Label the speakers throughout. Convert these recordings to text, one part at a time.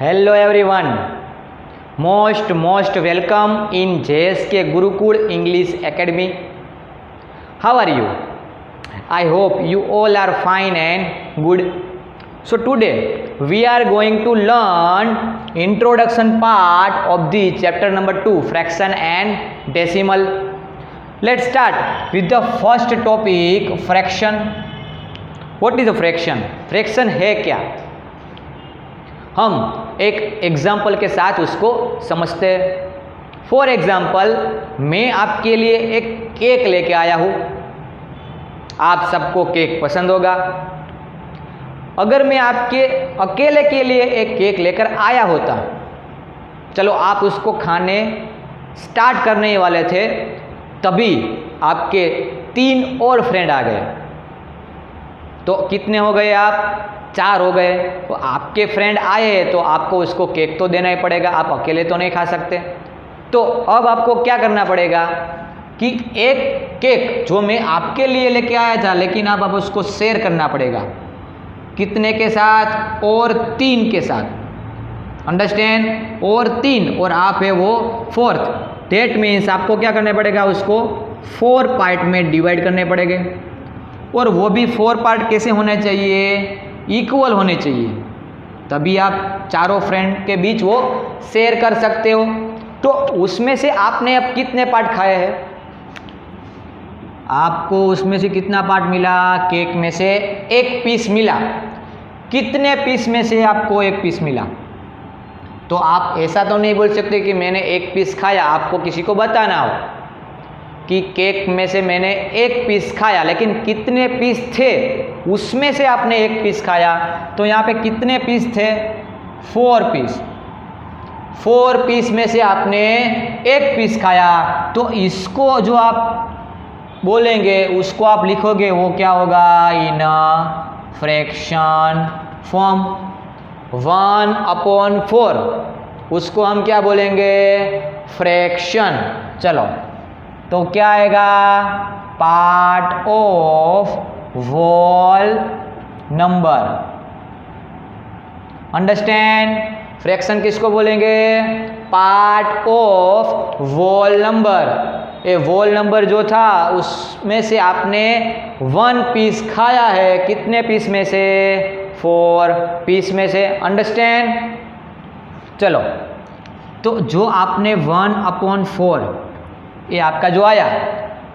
Speaker 1: Hello everyone, most welcome in JSK Gurukul English Academy. How are you? I hope you all are fine and good. So today we are going to learn introduction part of the chapter number 2, fraction and decimal. Let's start with the first topic, fraction. What is a fraction? Fraction है क्या? हम एक example के साथ उसको समझते हैं। For example, मैं आपके लिए एक केक लेके आया हूँ। आप सबको केक पसंद होगा। अगर मैं आपके अकेले के लिए एक केक लेकर आया होता, चलो आप उसको खाने स्टार्ट करने वाले थे, तभी आपके 3 और फ्रेंड आ गए, तो कितने हो गए आप? 4 हो गए। तो आपके फ्रेंड आए तो आपको उसको केक तो देना ही पड़ेगा, आप अकेले तो नहीं खा सकते। तो अब आपको क्या करना पड़ेगा कि एक केक जो मैं आपके लिए लेके आया था, लेकिन अब उसको शेयर करना पड़ेगा। कितने के साथ? और 3 के साथ। अंडरस्टैंड? और 3 और आप है वो 4th। डेट मीन्स आपको क्या करना पड़ेगा? उसको 4 पार्ट में डिवाइड करने पड़ेंगे, और वो भी 4 पार्ट कैसे होने चाहिए? इक्वल होने चाहिए, तभी आप चारों फ्रेंड के बीच वो शेयर कर सकते हो। तो उसमें से आपने अब कितने पार्ट खाए हैं? आपको उसमें से कितना पार्ट मिला? केक में से 1 पीस मिला। कितने पीस में से आपको 1 पीस मिला? तो आप ऐसा तो नहीं बोल सकते कि मैंने 1 पीस खाया। आपको किसी को बताना हो कि केक में से मैंने 1 पीस खाया, लेकिन कितने पीस थे? उसमें से आपने 1 पीस खाया, तो यहाँ पे कितने पीस थे? 4 पीस। 4 पीस में से आपने 1 पीस खाया, तो इसको जो आप बोलेंगे उसको आप लिखोगे, वो क्या होगा? In fraction form 1/4। उसको हम क्या बोलेंगे? फ्रैक्शन। चलो, तो क्या आएगा? Part of whole number. Understand? Fraction किसको बोलेंगे? Part of whole number. ये होल नंबर जो था उसमें से आपने 1 पीस खाया है। कितने पीस में से? 4 पीस में से। अंडरस्टैंड? चलो, तो जो आपने 1/4 ये आपका जो आया,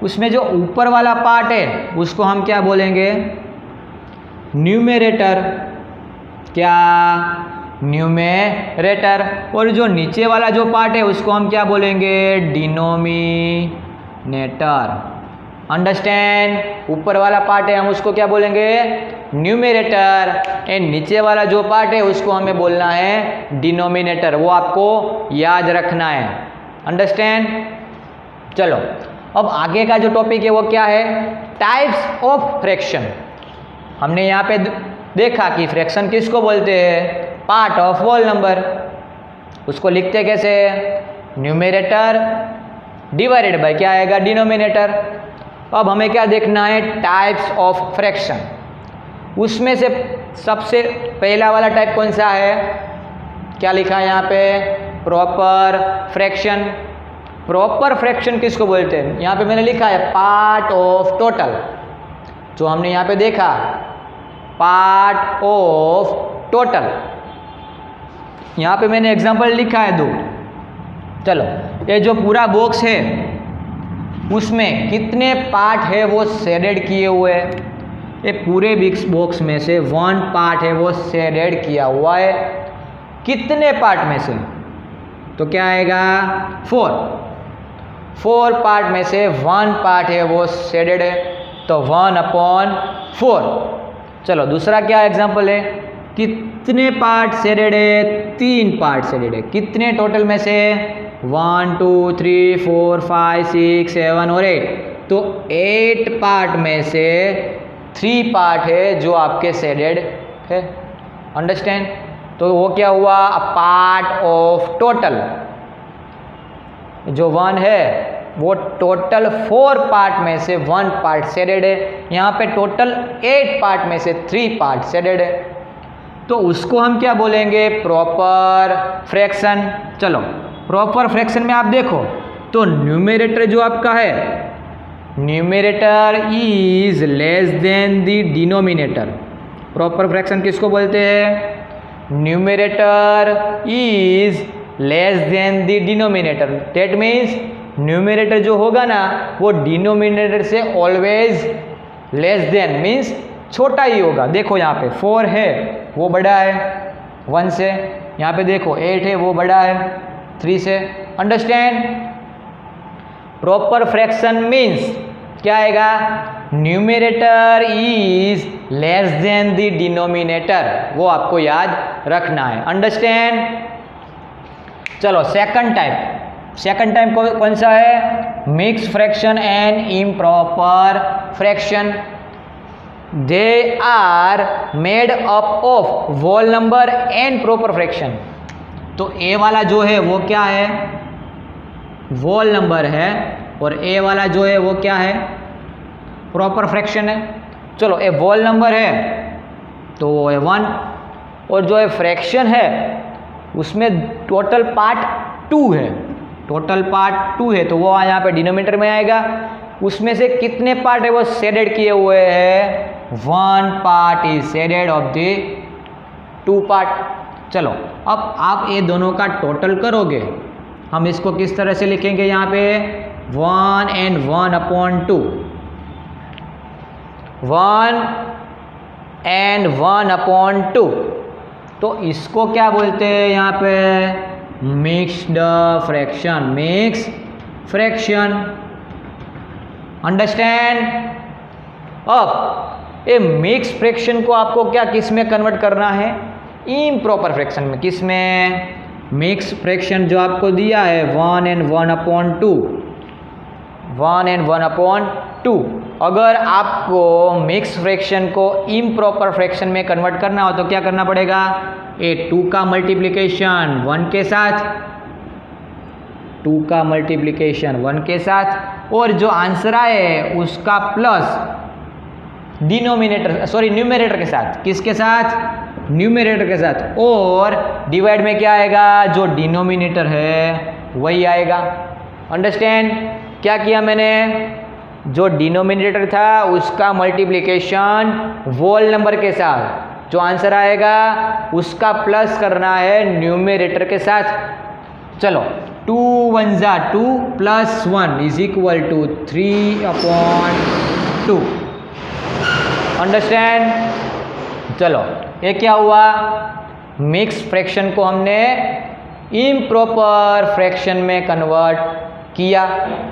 Speaker 1: उसमें जो ऊपर वाला पार्ट है उसको हम क्या बोलेंगे? न्यूमरेटर। क्या? न्यूमरेटर। और जो नीचे वाला जो पार्ट है उसको हम क्या बोलेंगे? डिनोमिनेटर। अंडरस्टैंड? ऊपर वाला पार्ट है हम उसको क्या बोलेंगे? न्यूमरेटर। एंड नीचे वाला जो पार्ट है उसको हमें बोलना है डिनोमिनेटर। वो आपको याद रखना है। अंडरस्टैंड? चलो, अब आगे का जो टॉपिक है वो क्या है? Types of fraction. हमने यहाँ पे देखा कि फ्रैक्शन किसको बोलते हैं? Part of whole number. उसको लिखते कैसे? न्यूमरेटर डिवाइडेड बाय क्या आएगा? डिनोमिनेटर। अब हमें क्या देखना है? Types of fraction. उसमें से सबसे पहला वाला टाइप कौन सा है? क्या लिखा है यहाँ पे? Proper fraction. प्रॉपर फ्रैक्शन किसको बोलते हैं? यहाँ पे मैंने लिखा है पार्ट ऑफ टोटल। जो हमने यहाँ पे देखा, पार्ट ऑफ टोटल, यहाँ पे मैंने एग्जांपल लिखा है 2। चलो, ये जो पूरा बॉक्स है उसमें कितने पार्ट है वो शेडेड किए हुए हैं। ये पूरे बॉक्स में से 1 पार्ट है वो शेडेड किया हुआ है। कितने पार्ट में से? तो क्या आएगा? 4 पार्ट में से 1 पार्ट है वो शेडेड है, तो 1/4। चलो, दूसरा क्या एग्जांपल है? कितने पार्ट शेडेड है? 3 पार्ट शेडेड है। कितने टोटल में से? 1 2 3 4 5 6 7 और 8। तो 8 पार्ट में से 3 पार्ट है जो आपके शेडेड है। अंडरस्टैंड? तो वो क्या हुआ? Part of total. जो 1 है वो टोटल 4 पार्ट में से 1 पार्ट शेडेड है। यहाँ पे टोटल 8 पार्ट में से 3 पार्ट शेडेड है। तो उसको हम क्या बोलेंगे, प्रॉपर फ्रैक्शन। चलो प्रॉपर फ्रैक्शन में आप देखो तो न्यूमरेटर जो आपका है, numerator is less than the denominator. Proper fraction किसको बोलते हैं, numerator is less than the denominator. That means numerator जो होगा ना वो डिनोमिनेटर से ऑलवेज लेस देन मीन्स छोटा ही होगा। देखो यहाँ पे 4 है वो बड़ा है 1 से, यहाँ पे देखो 8 है वो बड़ा है 3 से। अंडरस्टैंड, प्रॉपर फ्रैक्शन मीन्स क्या आएगा, numerator is less than the denominator, वो आपको याद रखना है। अंडरस्टैंड। चलो सेकंड टाइप कौन सा है, mix fraction and improper fraction. They are made up of whole number and proper fraction. तो ए वाला जो है वो क्या है, वोल नंबर है, और ए वाला जो है वो क्या है, प्रॉपर फ्रैक्शन है। चलो ए वोल नंबर है तो वो है 1, और जो है फ्रैक्शन है उसमें टोटल पार्ट 2 है, टोटल पार्ट 2 है, तो वो यहाँ पे डिनोमिनेटर में आएगा। उसमें से कितने पार्ट है वो शेडेड किए हुए हैं, 1 part is shaded of the 2 part. चलो अब आप ये दोनों का टोटल करोगे, हम इसको किस तरह से लिखेंगे, यहाँ पे 1 and 1/2, 1 and 1/2। तो इसको क्या बोलते हैं यहाँ पे, mixed fraction, mix fraction. Understand. अब ये मिक्स फ्रैक्शन को आपको क्या किस में कन्वर्ट करना है, इम्प्रॉपर फ्रैक्शन में। किस में, मिक्स फ्रैक्शन जो आपको दिया है 1 and 1/2, 1 and 1/2। अगर आपको मिक्स फ्रैक्शन को इम्प्रॉपर फ्रैक्शन में कन्वर्ट करना हो तो क्या करना पड़ेगा, ये 2 का मल्टीप्लिकेशन 1 के साथ, 2 का मल्टीप्लिकेशन 1 के साथ, और जो आंसर आए उसका प्लस डिनोमिनेटर सॉरी न्यूमरेटर के साथ। किसके साथ, न्यूमरेटर के साथ। और डिवाइड में क्या आएगा, जो डिनोमिनेटर है वही आएगा। अंडरस्टैंड। क्या किया मैंने, जो डिनोमिनेटर था उसका मल्टीप्लिकेशन वोल नंबर के साथ, जो आंसर आएगा उसका प्लस करना है न्यूमरेटर के साथ। चलो 2 1 जा 2 + 1 = 3/2। अंडरस्टैंड। चलो ये क्या हुआ, मिक्स फ्रैक्शन को हमने इम्प्रॉपर फ्रैक्शन में कन्वर्ट किया।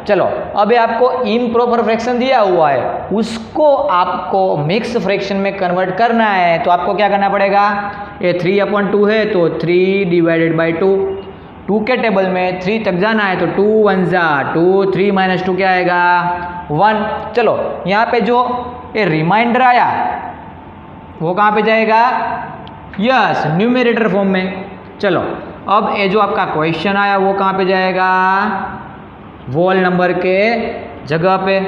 Speaker 1: चलो अब आपको इम्प्रॉपर फ्रैक्शन दिया हुआ है, उसको आपको मिक्स फ्रैक्शन में कन्वर्ट करना है, तो आपको क्या करना पड़ेगा, ये 3/2 है तो 3/2। 2 के टेबल में 3 तक जाना है तो 2 1 जा 2, 3 - 2 क्या आएगा 1। चलो यहाँ पे जो ये रिमाइंडर आया वो कहाँ पे जाएगा, यस न्यूमरेटर फॉर्म में। चलो अब ये जो आपका क्वेश्चन आया वो कहाँ पे जाएगा, वोल नंबर के जगह पे,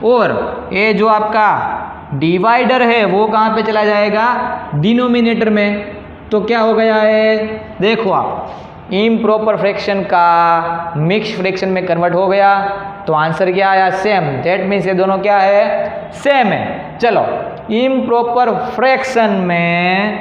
Speaker 1: और ये जो आपका डिवाइडर है वो कहाँ पे चला जाएगा, डिनोमिनेटर में। तो क्या हो गया है, देखो आप इम्प्रॉपर फ्रैक्शन का मिक्स फ्रैक्शन में कन्वर्ट हो गया, तो आंसर क्या आया, सेम। दैट मीन्स ये दोनों क्या है, सेम है। चलो इम्प्रॉपर फ्रैक्शन में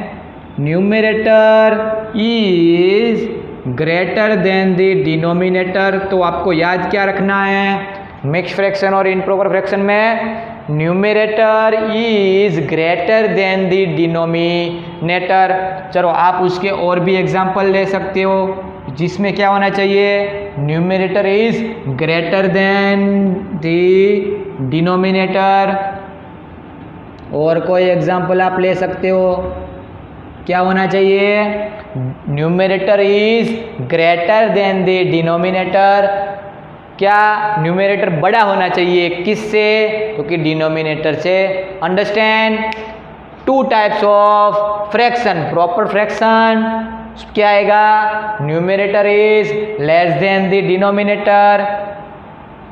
Speaker 1: numerator is greater than the denominator, तो आपको याद क्या रखना है, मिक्स फ्रैक्शन और इम्प्रॉपर फ्रैक्शन में numerator is greater than the denominator. चलो आप उसके और भी एग्जांपल ले सकते हो जिसमें क्या होना चाहिए, numerator is greater than the denominator. और कोई एग्जांपल आप ले सकते हो, क्या होना चाहिए, numerator is greater than the denominator. क्या न्यूमरेटर बड़ा होना चाहिए, किससे, क्योंकि डिनोमिनेटर से। Understand. 2 types of fraction, proper fraction क्या आएगा, numerator is less than the denominator.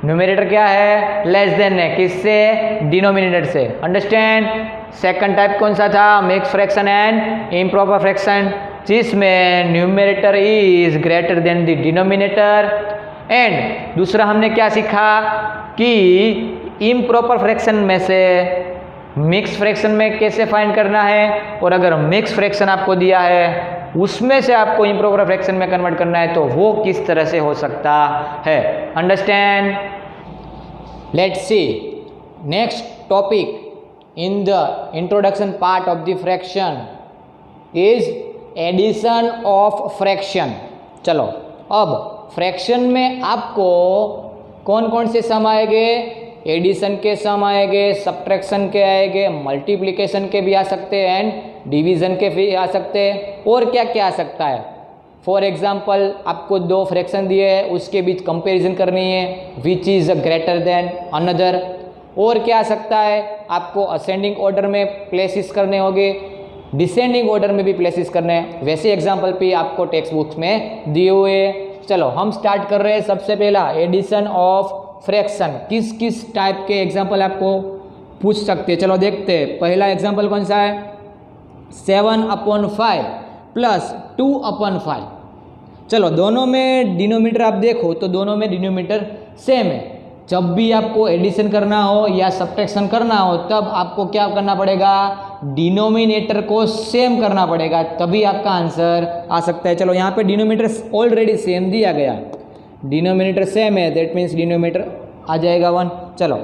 Speaker 1: Numerator क्या है, लेस देन है, किससे, डिनोमिनेटर से। अंडरस्टैंड। सेकंड टाइप कौन सा था? Mix fraction and improper fraction, जिसमें numerator is greater than the denominator. And दूसरा हमने क्या सीखा कि इम्प्रॉपर फ्रैक्शन में से मिक्स फ्रैक्शन में कैसे फाइंड करना है, और अगर मिक्स फ्रैक्शन आपको दिया है उसमें से आपको इम्प्रॉपर फ्रैक्शन में कन्वर्ट करना है तो वो किस तरह से हो सकता है। Understand? Let's see next topic in the introduction part of the fraction is addition of fraction. चलो, अब फ्रैक्शन में आपको कौन कौन से सम आएंगे? एडिशन के सम आएंगे, सब्ट्रैक्शन के आएंगे, मल्टीप्लिकेशन के भी आ सकते हैं एंड डिवीजन के भी आ सकते हैं, और क्या क्या आ सकता है। फॉर एग्जाम्पल आपको दो फ्रैक्शन दिए हैं, उसके बीच कंपैरिजन करनी है, which is greater then another. और क्या आ सकता है? आपको असेंडिंग ऑर्डर में प्लेसेस करने होंगे, डिसेंडिंग ऑर्डर में भी प्लेसेस करने हैं। वैसे एग्जाम्पल भी आपको टेक्स्ट बुक्स में दिए हुए। चलो हम स्टार्ट कर रहे हैं। सबसे पहला एडिशन ऑफ फ्रैक्शन, किस किस टाइप के एग्जाम्पल आपको पूछ सकते हैं। चलो देखते हैं। पहला एग्जाम्पल कौन सा है? 7/5 प्लस 2/5। चलो दोनों में डिनोमीटर आप देखो तो दोनों में डिनोमीटर सेम है। जब भी आपको एडिशन करना हो या सब्ट्रैक्शन करना हो तब आपको क्या करना पड़ेगा? डिनोमिनेटर को सेम करना पड़ेगा, तभी आपका आंसर आ सकता है। चलो यहाँ पे डिनोमीटर ऑलरेडी सेम दिया गया, डिनोमिनेटर सेम है, दैट मीन्स डिनोमिनेटर आ जाएगा 1। चलो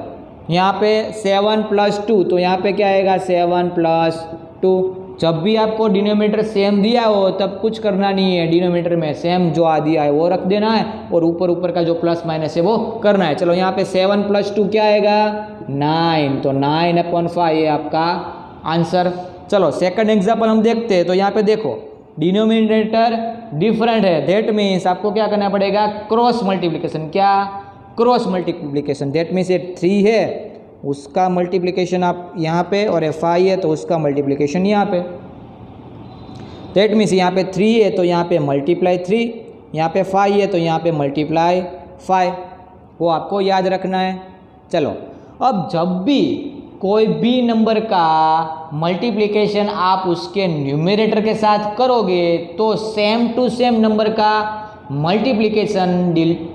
Speaker 1: यहाँ पे 7 + 2, तो यहाँ पे क्या आएगा? 7 + 2। जब भी आपको डिनोमिनेटर सेम दिया हो तब कुछ करना नहीं है, डिनोमिनेटर में सेम जो आ दिया है वो रख देना है और ऊपर ऊपर का जो प्लस माइनस है वो करना है। चलो यहाँ पे 7 + 2 क्या आएगा? 9, तो 9/5 ये आपका आंसर। चलो सेकंड एग्जाम्पल हम देखते हैं। तो यहाँ पे देखो डिनोमिनेटर डिफरेंट है, दैट मीन्स आपको क्या करना पड़ेगा? Cross multiplication. क्या? Cross multiplication. दैट मीन्स ये 3 है, उसका मल्टीप्लिकेशन आप यहाँ पे, और ये 5 है तो उसका मल्टीप्लिकेशन यहाँ पे। दैट मीन्स यहाँ पे 3 है तो यहाँ पे मल्टीप्लाई 3, यहाँ पे 5 है तो यहाँ पे मल्टीप्लाई 5। वो आपको याद रखना है। चलो अब जब भी कोई भी नंबर का मल्टीप्लिकेशन आप उसके न्यूमरेटर के साथ करोगे तो सेम टू सेम नंबर का मल्टीप्लिकेशन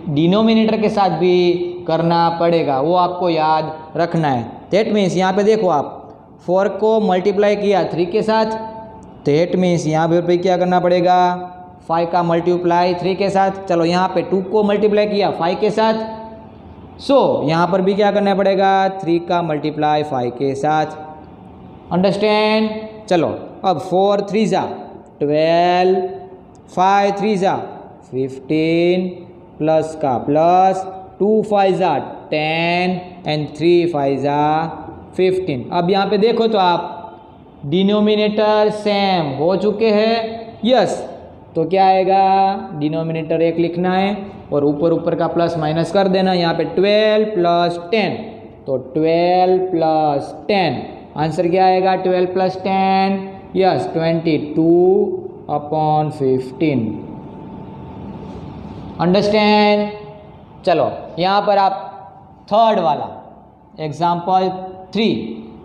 Speaker 1: डिनोमिनेटर के साथ भी करना पड़ेगा, वो आपको याद रखना है। दैट मीन्स यहाँ पे देखो आप 4 को मल्टीप्लाई किया 3 के साथ, दैट मीन्स यहाँ पे भी क्या करना पड़ेगा? 5 का मल्टीप्लाई 3 के साथ। चलो यहाँ पे 2 को मल्टीप्लाई किया 5 के साथ, सो यहाँ पर भी क्या करना पड़ेगा? 3 का मल्टीप्लाई 5 के साथ। अंडरस्टैंड? चलो अब 4 3 जा 12, 5 3 जा 15, प्लस का प्लस, 2 5 जा 10 एंड 3 5 जा 15। अब यहाँ पे देखो तो आप डिनोमिनेटर सेम हो चुके हैं, यस। तो क्या आएगा? डिनोमिनेटर 1 लिखना है और ऊपर ऊपर का प्लस माइनस कर देना। यहाँ पे 12 + 10, तो 12 + 10 आंसर क्या आएगा? 12 + 10, यस 22/15। अंडरस्टैंड? चलो यहाँ पर आप थर्ड वाला एग्जाम्पल 3।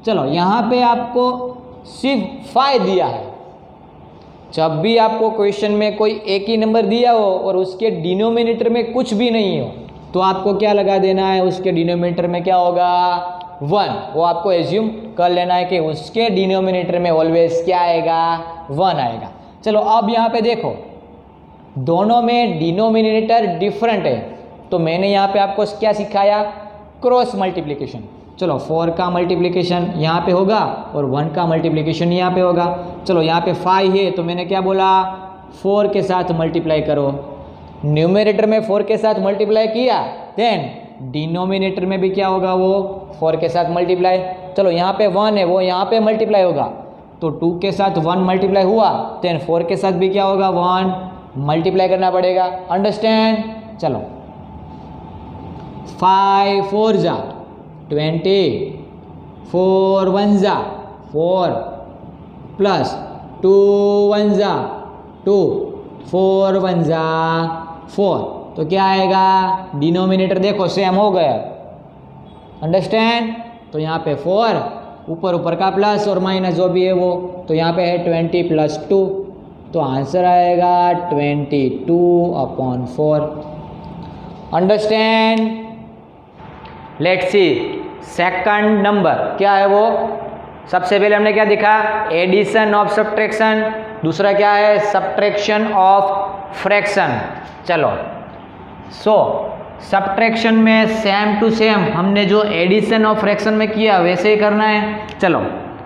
Speaker 1: चलो यहाँ पे आपको सिर्फ 5 दिया है। जब भी आपको क्वेश्चन में कोई एक ही नंबर दिया हो और उसके डिनोमिनेटर में कुछ भी नहीं हो तो आपको क्या लगा देना है? उसके डिनोमिनेटर में क्या होगा? 1। वो आपको एज्यूम कर लेना है कि उसके डिनोमिनेटर में ऑलवेज क्या आएगा? 1 आएगा। चलो अब यहाँ पे देखो दोनों में डिनोमिनेटर डिफरेंट है, तो मैंने यहाँ पे आपको क्या सिखाया? Cross multiplication. चलो 4 का मल्टीप्लिकेशन यहाँ पे होगा और 1 का मल्टीप्लिकेशन यहाँ पे होगा। चलो यहाँ पे 5 है तो मैंने क्या बोला? 4 के साथ मल्टीप्लाई करो। न्यूमरेटर में 4 के साथ मल्टीप्लाई किया, देन डिनोमिनेटर में भी क्या होगा? वो 4 के साथ मल्टीप्लाई। चलो यहाँ पे 1 है, वो यहाँ पे मल्टीप्लाई होगा, तो 2 के साथ 1 मल्टीप्लाई हुआ, देन 4 के साथ भी क्या होगा? 1 मल्टीप्लाई करना पड़ेगा। अंडरस्टैंड? चलो 5 4 जा 20, 4 1 जा 4, प्लस 2 1 जा 2, 4 1 जा 4, तो क्या आएगा? डिनोमिनेटर देखो सेम हो गया। अंडरस्टैंड? तो यहाँ पे 4 ऊपर ऊपर का प्लस और माइनस जो भी है वो, तो यहाँ पे है 20 + 2, तो आंसर आएगा 22/4। Understand. Let's C second number क्या है वो। सबसे पहले हमने क्या देखा, एडिशन ऑफ सब्ट्रैक्शन, दूसरा क्या है सब्ट्रैक्शन ऑफ फ्रैक्शन। चलो सब्ट्रैक्शन में सेम टू सेम हमने जो एडिशन ऑफ फ्रैक्शन में किया वैसे ही करना है। चलो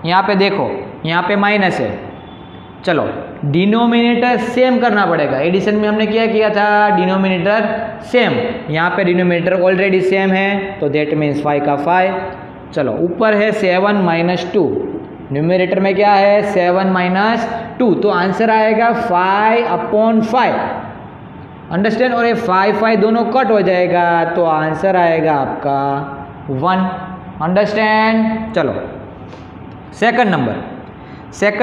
Speaker 1: यहाँ पे देखो, यहाँ पे माइनस है, चलो डिनोमिनेटर सेम करना पड़ेगा। एडिशन में हमने क्या किया था, डिनोमिनेटर सेम, यहाँ पे डिनोमिनेटर ऑलरेडी सेम है तो दैट मीन्स 5 का 5। चलो ऊपर है 7 - 2, न्यूमरेटर में क्या है 7 - 2, तो आंसर आएगा 5/5। अंडरस्टैंड। और ये 5 दोनों कट हो जाएगा तो आंसर आएगा आपका 1। अंडरस्टैंड। चलो सेकंड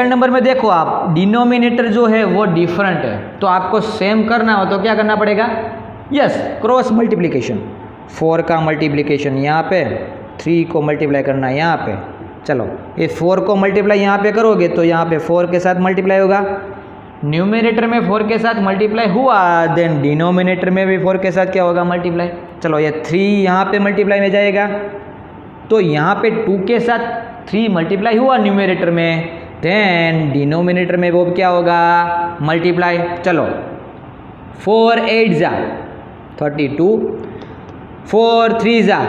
Speaker 1: नंबर में देखो आप, डिनोमिनेटर जो है वो डिफरेंट है, तो आपको सेम करना हो तो क्या करना पड़ेगा, यस क्रॉस मल्टीप्लिकेशन। 4 का मल्टीप्लिकेशन यहाँ पे, 3 को मल्टीप्लाई करना है यहाँ पे। चलो ये 4 को मल्टीप्लाई यहाँ पे करोगे तो यहाँ पे 4 के साथ मल्टीप्लाई होगा, न्यूमरेटर में 4 के साथ मल्टीप्लाई हुआ, देन डिनोमिनेटर में भी 4 के साथ क्या होगा मल्टीप्लाई। चलो ये 3 यहाँ पे मल्टीप्लाई में जाएगा, तो यहाँ पे 2 के साथ 3 मल्टीप्लाई हुआ न्यूमरेटर में, देन डिनोमिनेटर में वो क्या होगा मल्टीप्लाई। चलो 4 8 जा 32, 4 3 जा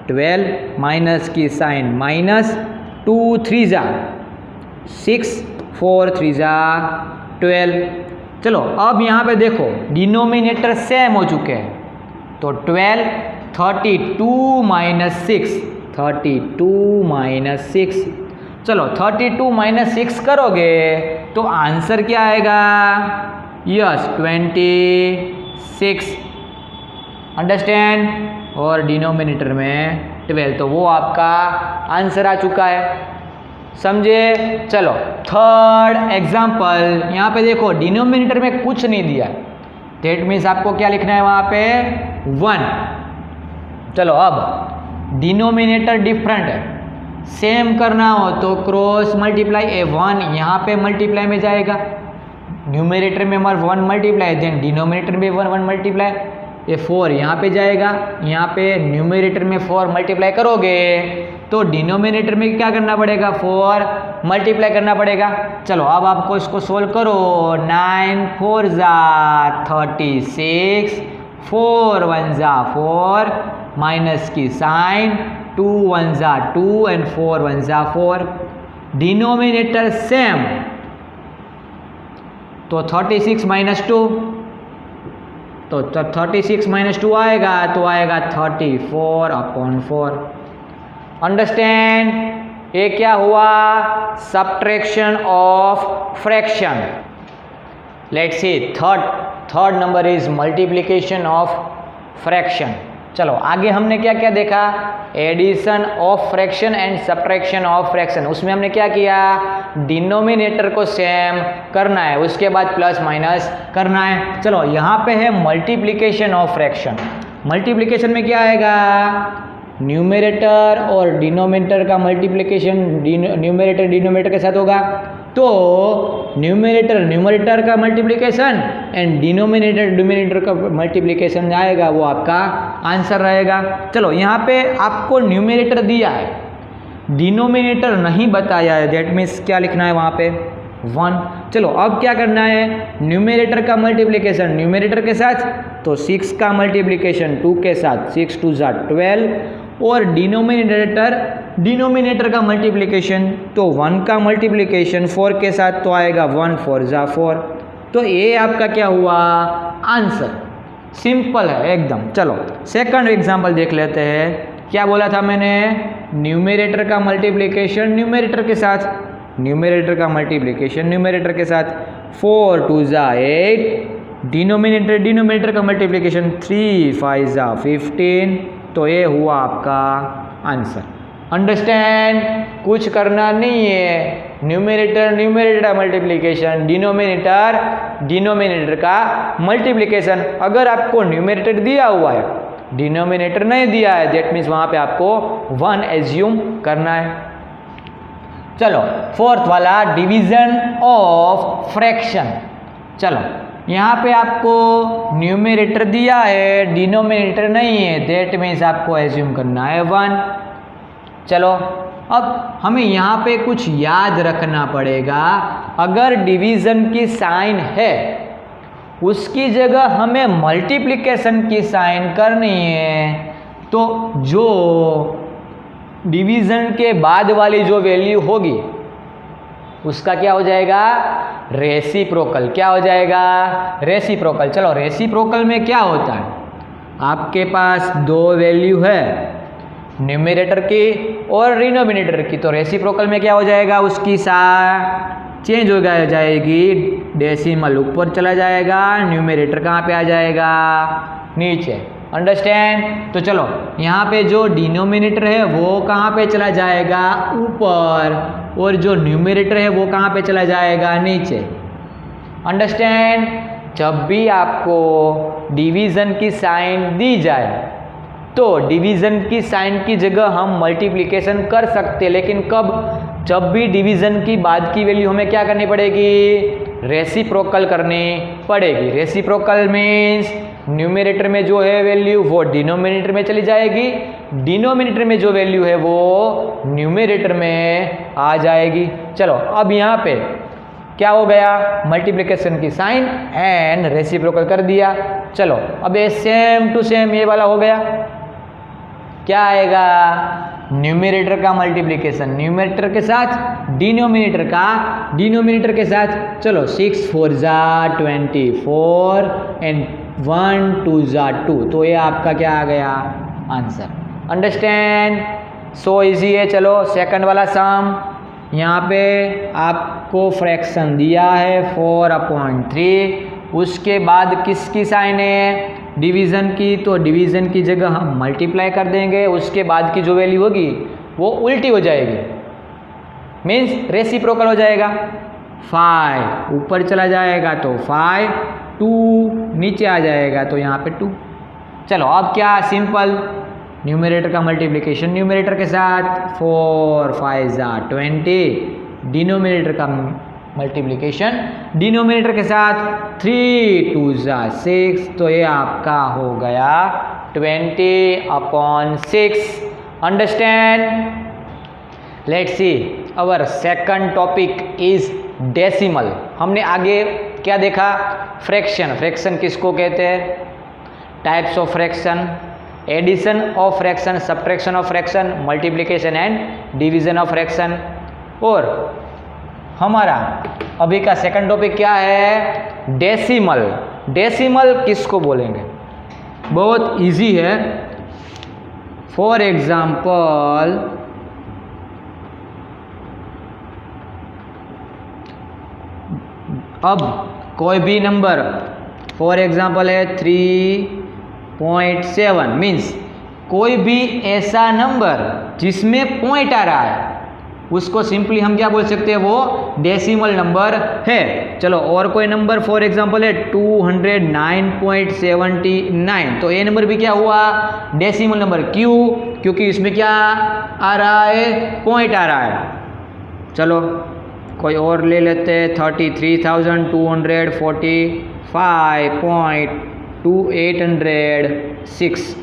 Speaker 1: 12, माइनस की साइन माइनस, 2 3 जा 6, 4 3 जा 12। चलो अब यहाँ पे देखो डिनोमिनेटर सेम हो चुके हैं, तो 12 32 - 6, 32 - 6। चलो 32 - 6 करोगे तो आंसर क्या आएगा, यस 26। अंडरस्टैंड। और डिनोमिनेटर में 12, तो वो आपका आंसर आ चुका है, समझे। चलो थर्ड एग्जाम्पल, यहाँ पे देखो डिनोमिनेटर में कुछ नहीं दिया, दैट मीन्स आपको क्या लिखना है वहाँ पे 1। चलो अब डिनोमिनेटर डिफरेंट है, सेम करना हो तो क्रॉस मल्टीप्लाई, ए 1 यहाँ पे मल्टीप्लाई में जाएगा, न्यूमरेटर में 1 मल्टीप्लाई, देन डिनोमिनेटर में 1 मल्टीप्लाई, ये 4 यहाँ पे जाएगा, यहाँ पे न्यूमरेटर में 4 मल्टीप्लाई करोगे तो डिनोमिनेटर में क्या करना पड़ेगा 4 मल्टीप्लाई करना पड़ेगा। चलो अब आपको इसको सोल्व करो, 9 4 जा 36, 4 1 जा 4, माइनस की साइन, 2 1 जा 2 एंड 4 1 जा 4। डिनोमिनेटर सेम, तो 36 - 2, तो 36 - 2 आएगा तो आएगा 34/4। अंडरस्टैंड। ये क्या हुआ, subtraction of fraction. Let's see third number is multiplication of fraction. चलो आगे हमने क्या क्या देखा, addition of fraction and subtraction of fraction. उसमें हमने क्या किया, डिनोमिनेटर को सेम करना है, उसके बाद प्लस माइनस करना है। चलो यहाँ पे है मल्टीप्लिकेशन ऑफ फ्रैक्शन। मल्टीप्लिकेशन में क्या आएगा, न्यूमरेटर और डिनोमिनेटर का मल्टीप्लिकेशन न्यूमरेटर डिनोमिनेटर के साथ होगा, तो न्यूमरेटर का मल्टीप्लिकेशन एंड डिनोमिनेटर का मल्टीप्लिकेशन आएगा, वो आपका आंसर रहेगा। चलो यहाँ पे आपको न्यूमरेटर दिया है, डिनोमिनेटर नहीं बताया है, दैट मीन्स क्या लिखना है वहाँ पे 1। चलो अब क्या करना है, न्यूमरेटर का मल्टीप्लिकेशन न्यूमरेटर के साथ, तो 6 का मल्टीप्लिकेशन 2 के साथ, 6 2 जा 12, और डिनोमिनेटर का मल्टीप्लिकेशन, तो 1 का मल्टीप्लिकेशन 4 के साथ, तो आएगा 1 4 जा 4। तो ये आपका क्या हुआ आंसर, सिंपल है एकदम। चलो सेकंड एग्जांपल देख लेते हैं। क्या बोला था मैंने, न्यूमरेटर का मल्टीप्लिकेशन न्यूमरेटर के साथ, न्यूमरेटर का मल्टीप्लिकेशन न्यूमरेटर के साथ, 4 2 जा 8, डिनोमिनेटर का मल्टीप्लिकेशन 3 5 जा 15, तो ये हुआ आपका आंसर। अंडरस्टैंड। कुछ करना नहीं है, न्यूमरेटर का मल्टीप्लिकेशन, डिनोमिनेटर का मल्टीप्लिकेशन। अगर आपको न्यूमरेटर दिया हुआ है, डिनोमिनेटर नहीं दिया है, दैट मीन्स वहाँ पे आपको 1 एज्यूम करना है। चलो फोर्थ वाला डिवीजन ऑफ फ्रैक्शन। चलो यहाँ पे आपको न्यूमरेटर दिया है, डिनोमिनेटर नहीं है, दैट मीन्स आपको एज्यूम करना है 1। चलो अब हमें यहाँ पे कुछ याद रखना पड़ेगा। अगर डिवीजन की साइन है उसकी जगह हमें मल्टीप्लिकेशन की साइन करनी है, तो जो डिवीजन के बाद वाली जो वैल्यू होगी उसका क्या हो जाएगा, रेसिप्रोकल। क्या हो जाएगा, रेसिप्रोकल। चलो रेसिप्रोकल में क्या होता है, आपके पास दो वैल्यू है, न्यूमरेटर की और डिनोमिनेटर की, तो रेसिप्रोकल में क्या हो जाएगा, उसकी चेंज हो जाएगी, डेसिमल ऊपर चला जाएगा, न्यूमरेटर कहाँ पे आ जाएगा, नीचे। अंडरस्टैंड। तो चलो यहाँ पे जो डिनोमिनेटर है वो कहाँ पे चला जाएगा, ऊपर, और जो न्यूमरेटर है वो कहाँ पे चला जाएगा, नीचे। अंडरस्टैंड। जब भी आपको डिवीजन की साइन दी जाए तो डिवीजन की साइन की जगह हम मल्टीप्लिकेशन कर सकते हैं, लेकिन कब, जब भी डिवीजन की बाद की वैल्यू हमें क्या करनी पड़ेगी, रेसिप्रोकल करनी पड़ेगी। रेसिप्रोकल मीन्स न्यूमरेटर में जो है वैल्यू वो डिनोमिनेटर में चली जाएगी, डिनोमिनेटर में जो वैल्यू है वो न्यूमरेटर में आ जाएगी। चलो अब यहाँ पे क्या हो गया, मल्टीप्लिकेशन की साइन एंड रेसिप्रोकल कर दिया। चलो अब ये सेम टू सेम ये वाला हो गया, क्या आएगा, न्यूमरेटर का मल्टीप्लिकेशन न्यूमरेटर के साथ, डिनोमिनेटर का डिनोमिनेटर के साथ। चलो 6 4 = 24 एंड 1 2 = 2, तो ये आपका क्या आ गया, आंसर। अंडरस्टैंड। सो इजी है। चलो सेकंड वाला सम, यहाँ पे आपको फ्रैक्शन दिया है 4/3, उसके बाद किसकी साइन है, डिवीज़न की, तो डिवीज़न की जगह हम मल्टीप्लाई कर देंगे, उसके बाद की जो वैल्यू होगी वो उल्टी हो जाएगी, मीन्स रेसिप्रोकल हो जाएगा। 5 ऊपर चला जाएगा तो 5, 2 नीचे आ जाएगा तो यहाँ पे 2। चलो अब क्या, सिंपल, न्यूमरेटर का मल्टीप्लिकेशन न्यूमरेटर के साथ, 4 5 = 20, डिनोमिनेटर का मल्टीप्लिकेशन डिनोमिनेटर के साथ, 3 2 = 6, तो ये आपका हो गया 20/6। Understand. Let's see our second topic is decimal. हमने आगे क्या देखा, फ्रैक्शन। फ्रैक्शन किसको कहते हैं, types of fraction, addition of fraction, subtraction of fraction, multiplication and division of fraction. और हमारा अभी का सेकंड टॉपिक क्या है, डेसिमल। डेसिमल किसको बोलेंगे, बहुत इजी है। फॉर एग्जाम्पल अब कोई भी नंबर, फॉर एग्जाम्पल है 3.7, मीन्स कोई भी ऐसा नंबर जिसमें पॉइंट आ रहा है उसको सिंपली हम क्या बोल सकते हैं, वो डेसिमल नंबर है। चलो और कोई नंबर, फॉर एग्जांपल है 209.79, तो ये नंबर भी क्या हुआ, डेसिमल नंबर। क्यों, क्योंकि इसमें क्या आ रहा है, पॉइंट आ रहा है। चलो कोई और ले लेते हैं, 33,245.2806,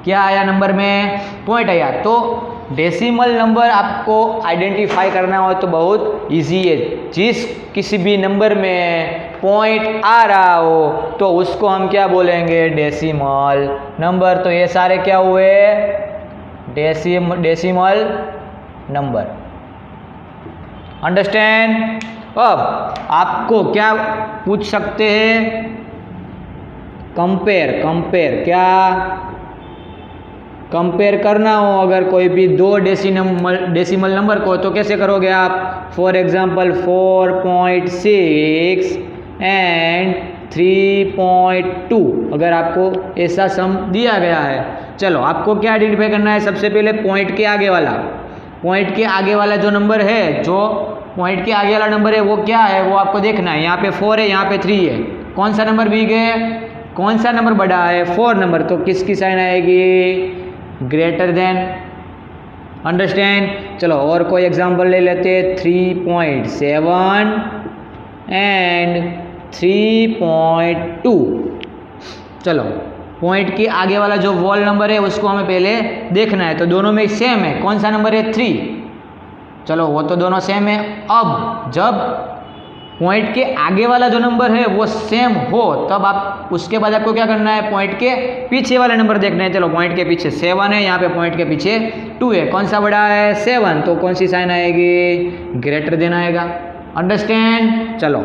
Speaker 1: क्या आया नंबर में, पॉइंट आया। तो डेसिमल नंबर आपको आइडेंटिफाई करना हो तो बहुत इजी है, जिस किसी भी नंबर में पॉइंट आ रहा हो तो उसको हम क्या बोलेंगे, डेसिमल नंबर। तो ये सारे क्या हुए, डेसिमल नंबर। अंडरस्टैंड। अब आपको क्या पूछ सकते हैं, कंपेयर क्या कंपेयर करना हो अगर कोई भी दो डेसिमल नंबर को, तो कैसे करोगे आप, फॉर एग्जांपल 4.6 एंड 3.2, अगर आपको ऐसा सम दिया गया है। चलो आपको क्या आइडेंटिफाई करना है, सबसे पहले पॉइंट के आगे वाला, पॉइंट के आगे वाला जो नंबर है, जो पॉइंट के आगे वाला नंबर है वो क्या है, वो आपको देखना है। यहाँ पे 4 है, यहाँ पे 3 है, कौन सा नंबर बिग है, कौन सा नंबर बड़ा है, 4 नंबर, तो किसकी साइन आएगी, ग्रेटर देन। अंडरस्टैंड। चलो और कोई एग्जांपल ले लेते हैं, 3.7 एंड 3.2। चलो पॉइंट के आगे वाला जो वॉल नंबर है उसको हमें पहले देखना है, तो दोनों में सेम है। कौन सा नंबर है? 3। चलो वो तो दोनों सेम है। अब जब पॉइंट के आगे वाला जो नंबर है वो सेम हो तब आप उसके बाद आपको क्या करना है, पॉइंट के पीछे वाले नंबर देखना है। चलो पॉइंट के पीछे 7 है, यहाँ पे पॉइंट के पीछे 2 है, कौन सा बड़ा है? 7, तो कौन सी साइन आएगी? ग्रेटर देन आएगा। अंडरस्टैंड। चलो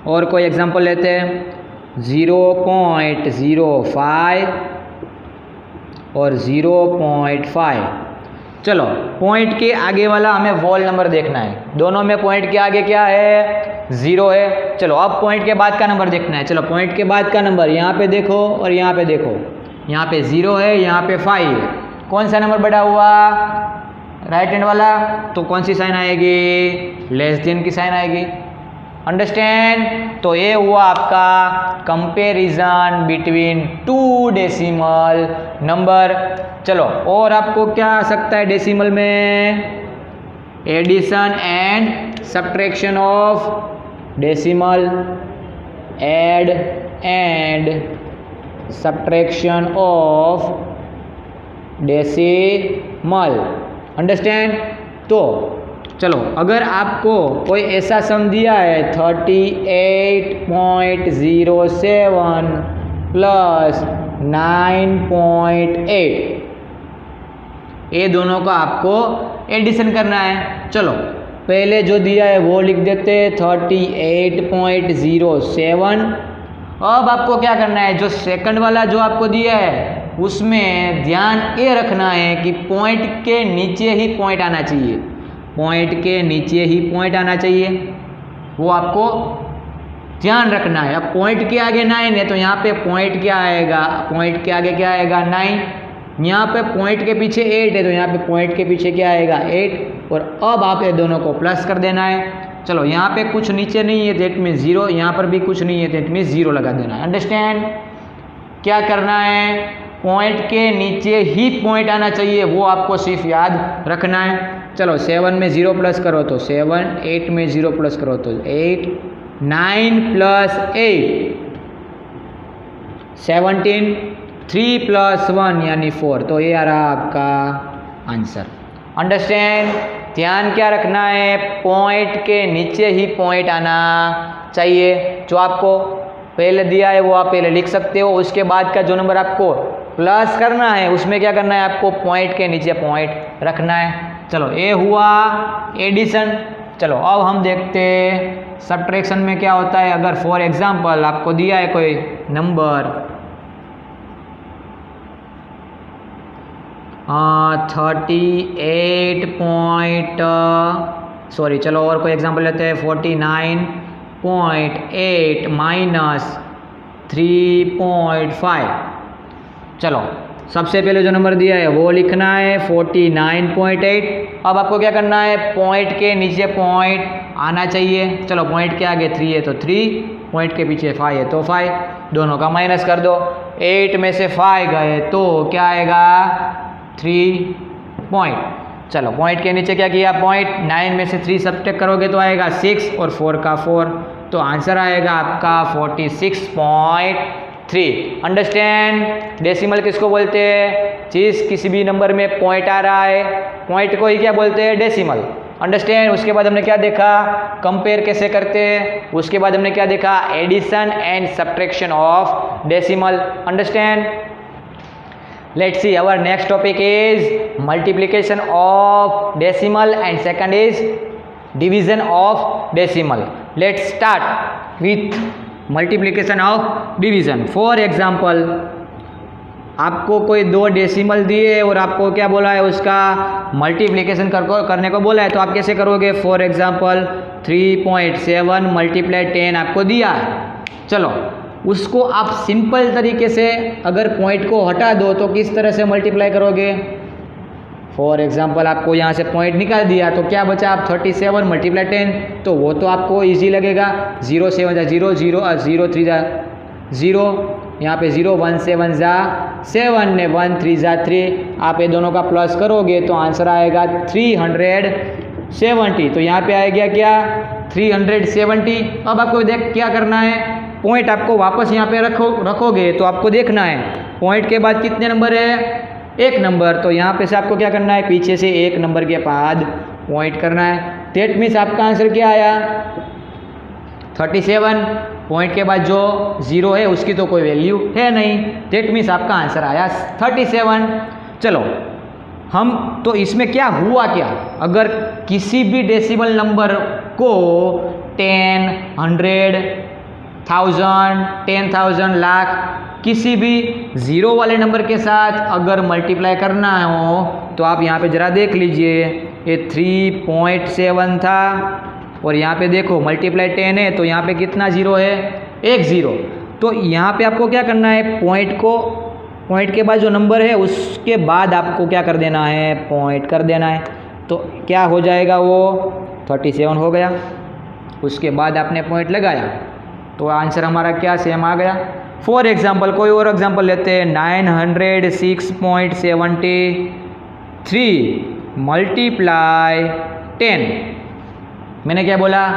Speaker 1: और कोई एग्जांपल लेते हैं, 0.05 और 0.5। चलो पॉइंट के आगे वाला हमें वॉल नंबर देखना है, दोनों में पॉइंट के आगे क्या है? 0 है। चलो अब पॉइंट के बाद का नंबर देखना है। चलो पॉइंट के बाद का नंबर यहाँ पे देखो और यहाँ पे देखो, यहाँ पे 0 है, यहाँ पे 5 है, कौन सा नंबर बड़ा हुआ? राइट हैंड वाला, तो कौन सी साइन आएगी? लेस देन की साइन आएगी। अंडरस्टैंड। तो ये हुआ आपका कंपैरिजन बिटवीन 2 डेसिमल नंबर। चलो और आपको क्या आ सकता है डेसिमल में? Addition and subtraction of decimal, add and subtraction of decimal. Understand. तो चलो अगर आपको कोई ऐसा सम दिया है 38.07 प्लस 9.8, ये दोनों का आपको एडिशन करना है। चलो पहले जो दिया है वो लिख देते 38.07। अब आपको क्या करना है, जो सेकंड वाला जो आपको दिया है उसमें ध्यान ये रखना है कि पॉइंट के नीचे ही पॉइंट आना चाहिए, पॉइंट के नीचे ही पॉइंट आना चाहिए, वो आपको ध्यान रखना है। अब पॉइंट के आगे 9 है तो यहाँ पे पॉइंट क्या आएगा? पॉइंट के आगे क्या आएगा? 9। यहाँ पे पॉइंट के पीछे 8 है तो यहाँ पे पॉइंट के पीछे क्या आएगा? 8। और अब आप ये दोनों को प्लस कर देना है। चलो यहाँ पे कुछ नीचे नहीं है दैट मीन्स 0, यहाँ पर भी कुछ नहीं है दैट मीन्स 0 लगा देना है। अंडरस्टैंड। क्या करना है, पॉइंट के नीचे ही पॉइंट आना चाहिए, वो आपको सिर्फ याद रखना है। चलो 7 में 0 प्लस करो तो 7, 8 में 0 प्लस करो तो 8, 9 प्लस 8 17, 3 प्लस 1 यानी 4, तो ये आ रहा आपका आंसर। अंडरस्टैंड। ध्यान क्या रखना है, पॉइंट के नीचे ही पॉइंट आना चाहिए। जो आपको पहले दिया है वो आप पहले लिख सकते हो, उसके बाद का जो नंबर आपको प्लस करना है उसमें क्या करना है, आपको पॉइंट के नीचे पॉइंट रखना है। चलो ये हुआ एडिशन। चलो अब हम देखते हैं सब्ट्रैक्शन में क्या होता है। अगर फॉर एग्जांपल आपको दिया है कोई नंबर 38 चलो और कोई एग्जांपल लेते हैं 49.8 माइनस 3.5। चलो सबसे पहले जो नंबर दिया है वो लिखना है 49.8। अब आपको क्या करना है, पॉइंट के नीचे पॉइंट आना चाहिए। चलो पॉइंट के आगे 3 है तो 3, पॉइंट के पीछे 5 है तो 5, दोनों का माइनस कर दो। 8 में से 5 गए तो क्या आएगा 3 पॉइंट। चलो पॉइंट के नीचे क्या किया, पॉइंट, 9 में से 3 सब्ट्रैक्ट करोगे तो आएगा 6 और 4 का 4, तो आंसर आएगा आपका 46.3। अंडरस्टैंड। डेसिमल किसको बोलते हैं, चीज़ किसी भी नंबर में पॉइंट आ रहा है, पॉइंट को ही क्या बोलते हैं, डेसिमल। अंडरस्टैंड। उसके बाद हमने क्या देखा, कंपेयर कैसे करते हैं। उसके बाद हमने क्या देखा, addition and subtraction of decimal. Understand. Let's see, our next topic is multiplication of decimal and second is division of decimal. Let's start with multiplication of division. For example, आपको कोई 2 डेसिमल दिए और आपको क्या बोला है, उसका मल्टीप्लिकेशन करने को बोला है, तो आप कैसे करोगे। फॉर एग्जांपल 3.7 मल्टीप्लाई 10 आपको दिया है। चलो उसको आप सिंपल तरीके से अगर पॉइंट को हटा दो तो किस तरह से मल्टीप्लाई करोगे। फॉर एग्जांपल आपको यहाँ से पॉइंट निकाल दिया तो क्या बचा, आप 37 मल्टीप्लाई 10, तो वो तो आपको इजी लगेगा। 0 7 जा 0, 0 0 3 जा 0, यहाँ पे 0 1 7 जा 7 ने 1 3 जा 3, आप ये दोनों का प्लस करोगे तो आंसर आएगा 370। तो यहाँ पे आएगा क्या 370। अब आपको देख क्या करना है, पॉइंट आपको वापस यहाँ पे रखोगे तो आपको देखना है पॉइंट के बाद कितने नंबर है, 1 नंबर। तो यहाँ पे से आपको क्या करना है, पीछे से 1 नंबर के बाद पॉइंट करना है। दैट मीन्स आपका आंसर क्या आया 37। पॉइंट के बाद जो 0 है उसकी तो कोई वैल्यू है नहीं, दैट मीन्स आपका आंसर आया 37। चलो हम तो इसमें क्या हुआ, क्या अगर किसी भी डेसिमल नंबर को 10, 100, 1000, 10,000, लाख किसी भी 0 वाले नंबर के साथ अगर मल्टीप्लाई करना हो तो आप यहाँ पे ज़रा देख लीजिए, ये 3.7 था और यहाँ पे देखो मल्टीप्लाई 10 है तो यहाँ पे कितना 0 है, 1 0। तो यहाँ पे आपको क्या करना है, पॉइंट के बाद जो नंबर है उसके बाद आपको क्या कर देना है, पॉइंट कर देना है। तो क्या हो जाएगा, वो 37 हो गया, उसके बाद आपने पॉइंट लगाया तो आंसर हमारा क्या सेम आ गया। फॉर एग्जाम्पल कोई और एग्जाम्पल लेते हैं, 906.73 मल्टीप्लाई 10। मैंने क्या बोला,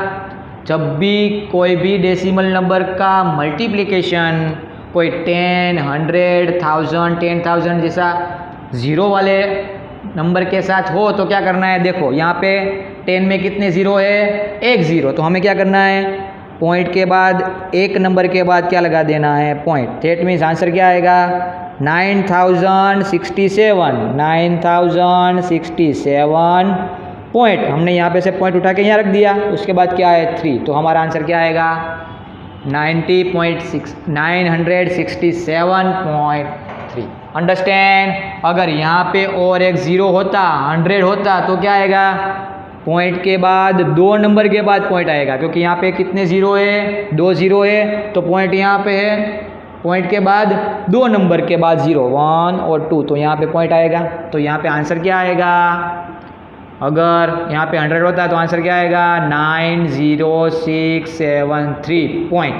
Speaker 1: जब भी कोई भी डेसिमल नंबर का मल्टीप्लिकेशन कोई 10, 100, 1000, 10,000 जैसा 0 वाले नंबर के साथ हो तो क्या करना है, देखो यहाँ पे 10 में कितने 0 है, 1 0। तो हमें क्या करना है, पॉइंट के बाद 1 नंबर के बाद क्या लगा देना है, पॉइंट। दैट मीन्स आंसर क्या आएगा 9067 पॉइंट। हमने यहाँ पे से पॉइंट उठा के यहाँ रख दिया, उसके बाद क्या है 3, तो हमारा आंसर क्या आएगा 967.3। अंडरस्टैंड। अगर यहाँ पे और एक 0 होता, 100 होता तो क्या आएगा, पॉइंट के बाद 2 नंबर के बाद पॉइंट आएगा, क्योंकि यहाँ पे कितने 0 है, 2 0 है तो पॉइंट यहाँ पे है, पॉइंट के बाद 2 नंबर के बाद 0, 1 और 2, तो यहाँ पे पॉइंट आएगा। तो यहाँ पे आंसर क्या आएगा, अगर यहाँ पे 100 होता है तो आंसर क्या आएगा 90673 पॉइंट।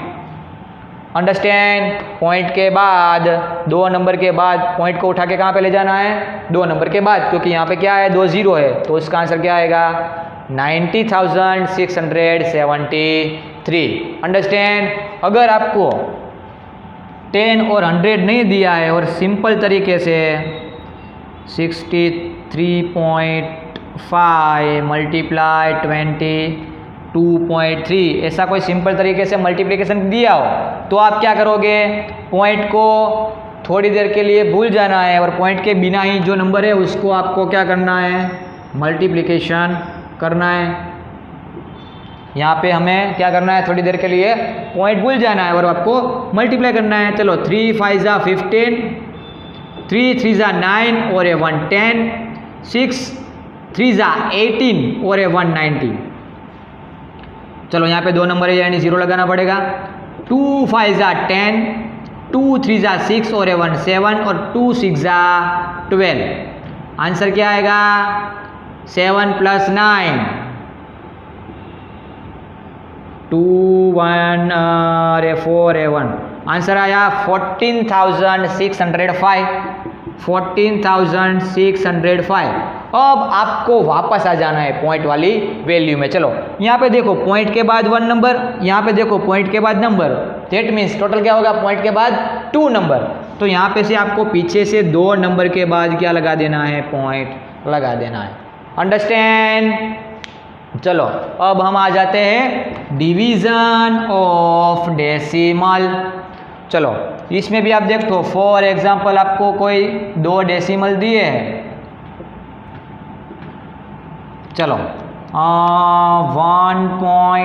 Speaker 1: अंडरस्टैंड। पॉइंट के बाद 2 नंबर के बाद पॉइंट को उठा के कहाँ पे ले जाना है, 2 नंबर के बाद, क्योंकि यहाँ पे क्या है 2 0 है, तो इसका आंसर क्या आएगा 90,673। अंडरस्टैंड। अगर आपको 10 और 100 नहीं दिया है और सिंपल तरीके से 63.5 मल्टीप्लाई 22.3 ऐसा कोई सिंपल तरीके से मल्टीप्लिकेशन दिया हो तो आप क्या करोगे, पॉइंट को थोड़ी देर के लिए भूल जाना है और पॉइंट के बिना ही जो नंबर है उसको आपको क्या करना है, मल्टीप्लिकेशन करना है। यहाँ पे हमें क्या करना है, थोड़ी देर के लिए पॉइंट भूल जाना है और आपको मल्टीप्लाई करना है। चलो 3 5 जा 15, 3 3 जा 9 और 1 10, 6 3 जा 18 और 1 19। चलो यहाँ पे 2 नंबर है यानी 0 लगाना पड़ेगा। 2 5 जा 10, 2 3 जा 6 और 1 7 और 2 6 जा 12। आंसर क्या आएगा 7 + 9 2 1 और 4 1। आंसर आया 14,605। 14,605। अब आपको वापस आ जाना है पॉइंट वाली वैल्यू में। चलो यहाँ पे देखो पॉइंट के बाद 1 नंबर, यहाँ पे देखो पॉइंट के बाद नंबर, दैट मीन्स टोटल क्या होगा, पॉइंट के बाद 2 नंबर। तो यहाँ पे से आपको पीछे से 2 नंबर के बाद क्या लगा देना है, पॉइंट लगा देना है। अंडरस्टैंड। चलो अब हम आ जाते हैं डिवीजन ऑफ डेसिमल। चलो इसमें भी आप देखो, फॉर एग्जाम्पल आपको कोई 2 डेसिमल दिए हैं। चलो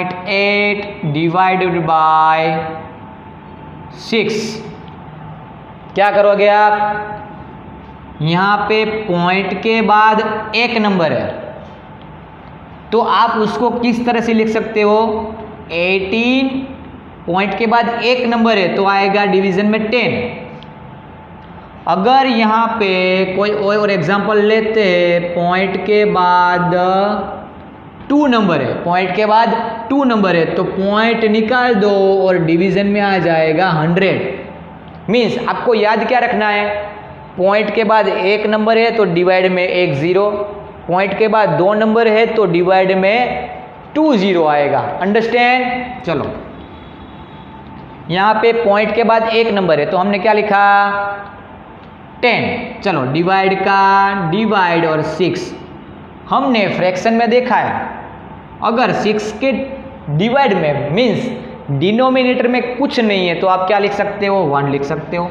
Speaker 1: 1.8 डिवाइडेड बाय 6 क्या करोगे आप, यहाँ पे पॉइंट के बाद 1 नंबर है तो आप उसको किस तरह से लिख सकते हो, 18 पॉइंट के बाद 1 नंबर है तो आएगा डिवीजन में 10। अगर यहाँ पे कोई और एग्जांपल लेते हैं, पॉइंट के बाद 2 नंबर है, पॉइंट के बाद 2 नंबर है तो पॉइंट निकाल दो और डिवीजन में आ जाएगा 100। मीन्स आपको याद क्या रखना है, पॉइंट के बाद एक नंबर है तो डिवाइड में एक जीरो, पॉइंट के बाद दो नंबर है तो डिवाइड में 2 जीरो आएगा। अंडरस्टैंड। चलो यहाँ पे पॉइंट के बाद एक नंबर है तो हमने क्या लिखा 10। चलो डिवाइड का डिवाइड और 6 हमने फ्रैक्शन में देखा है, अगर 6 के डिवाइड में मीन्स डिनोमिनेटर में कुछ नहीं है तो आप क्या लिख सकते हो 1 लिख सकते हो।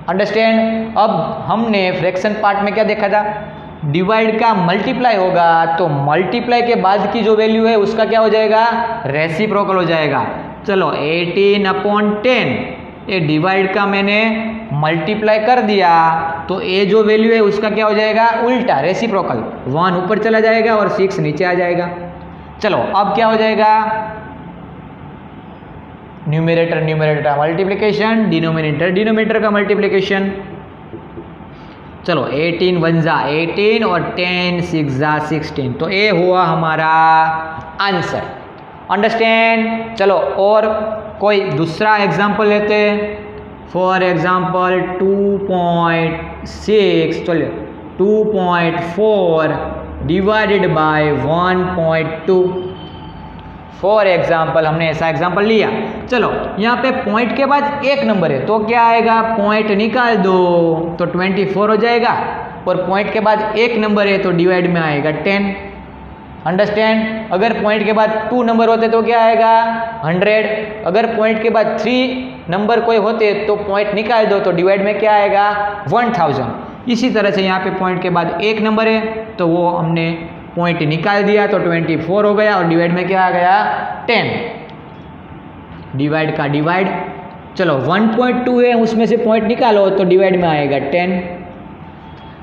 Speaker 1: अंडरस्टैंड। अब हमने फ्रैक्शन पार्ट में क्या देखा था, डिवाइड का मल्टीप्लाई होगा तो मल्टीप्लाई के बाद की जो वैल्यू है उसका क्या हो जाएगा रेसिप्रोकल हो जाएगा। चलो 18/10 ये डिवाइड का मैंने मल्टीप्लाई कर दिया तो ये जो वैल्यू है उसका क्या हो जाएगा उल्टा रेसिप्रोकल, 1 ऊपर चला जाएगा और 6 नीचे आ जाएगा। चलो अब क्या हो जाएगा न्यूमरेटर न्यूमरेटर का मल्टीप्लिकेशन, डिनोमिनेटर डिनोमिनेटर का मल्टीप्लिकेशन। चलो 18 1 जा 18 और 10 6 जा 16, तो ये हुआ हमारा आंसर। अंडरस्टैंड। चलो और कोई दूसरा एग्जांपल लेते हैं। फॉर एग्जांपल 2.6 चलिए 2.4 डिवाइडेड बाय 1.2। फॉर एग्जाम्पल हमने ऐसा एग्जाम्पल लिया। चलो यहाँ पे पॉइंट के बाद एक नंबर है तो क्या आएगा, पॉइंट निकाल दो तो 24 हो जाएगा, और पॉइंट के बाद एक नंबर है तो डिवाइड में आएगा 10। अंडरस्टैंड। अगर पॉइंट के बाद 2 नंबर होते तो क्या आएगा 100। अगर पॉइंट के बाद 3 नंबर कोई होते तो पॉइंट निकाल दो तो डिवाइड में क्या आएगा 1000। इसी तरह से यहाँ पे पॉइंट के बाद एक नंबर है तो वो हमने पॉइंट निकाल दिया तो 24 हो गया और डिवाइड में क्या आ गया 10। डिवाइड का डिवाइड। चलो 1.2 है उसमें से पॉइंट निकालो तो डिवाइड में आएगा 10।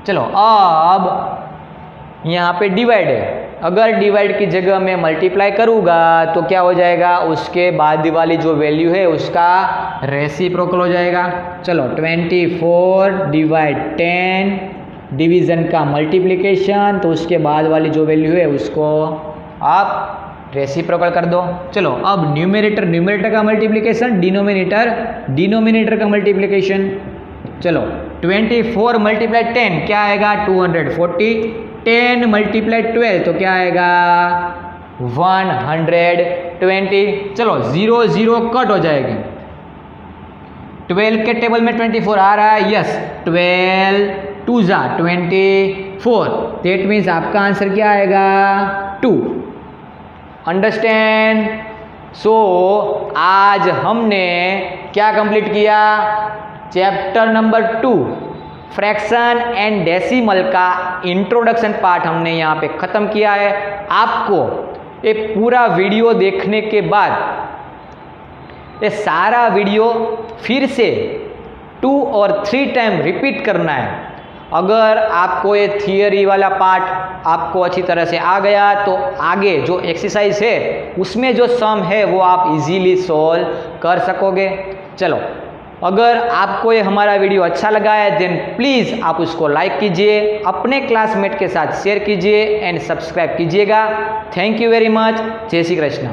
Speaker 1: चलो अब यहाँ पे डिवाइड है, अगर डिवाइड की जगह मैं मल्टीप्लाई करूँगा तो क्या हो जाएगा उसके बाद वाली जो वैल्यू है उसका रेसिप्रोकल हो जाएगा। चलो 24 डिवाइड 10 डिवीज़न का मल्टीप्लिकेशन, तो उसके बाद वाली जो वैल्यू है उसको आप रेसिप्रोकल कर दो। चलो अब न्यूमरेटर न्यूमरेटर का मल्टीप्लिकेशन, डिनोमिनेटर डिनोमिनेटर का मल्टीप्लिकेशन। चलो 24 मल्टीप्लाई 10 क्या आएगा 240, 10 मल्टीप्लाई 12 तो क्या आएगा 120। चलो 0 0 कट हो जाएगी। 12 के टेबल में 24 आ रहा है, यस 12 2 जा 24, दैट मीन्स आपका आंसर क्या आएगा 2। अंडरस्टैंड। सो आज हमने क्या कंप्लीट किया, chapter number 2 fraction and decimal का इंट्रोडक्शन पार्ट हमने यहाँ पे ख़त्म किया है। आपको ये पूरा वीडियो देखने के बाद ये सारा वीडियो फिर से 2 और 3 टाइम रिपीट करना है। अगर आपको ये थियरी वाला पार्ट आपको अच्छी तरह से आ गया तो आगे जो एक्सरसाइज है उसमें जो सम है वो आप इजीली सॉल्व कर सकोगे। चलो अगर आपको ये हमारा वीडियो अच्छा लगा है देन प्लीज़ आप उसको लाइक कीजिए, अपने क्लासमेट के साथ शेयर कीजिए एंड सब्सक्राइब कीजिएगा। Thank you very much. जय श्री कृष्ण।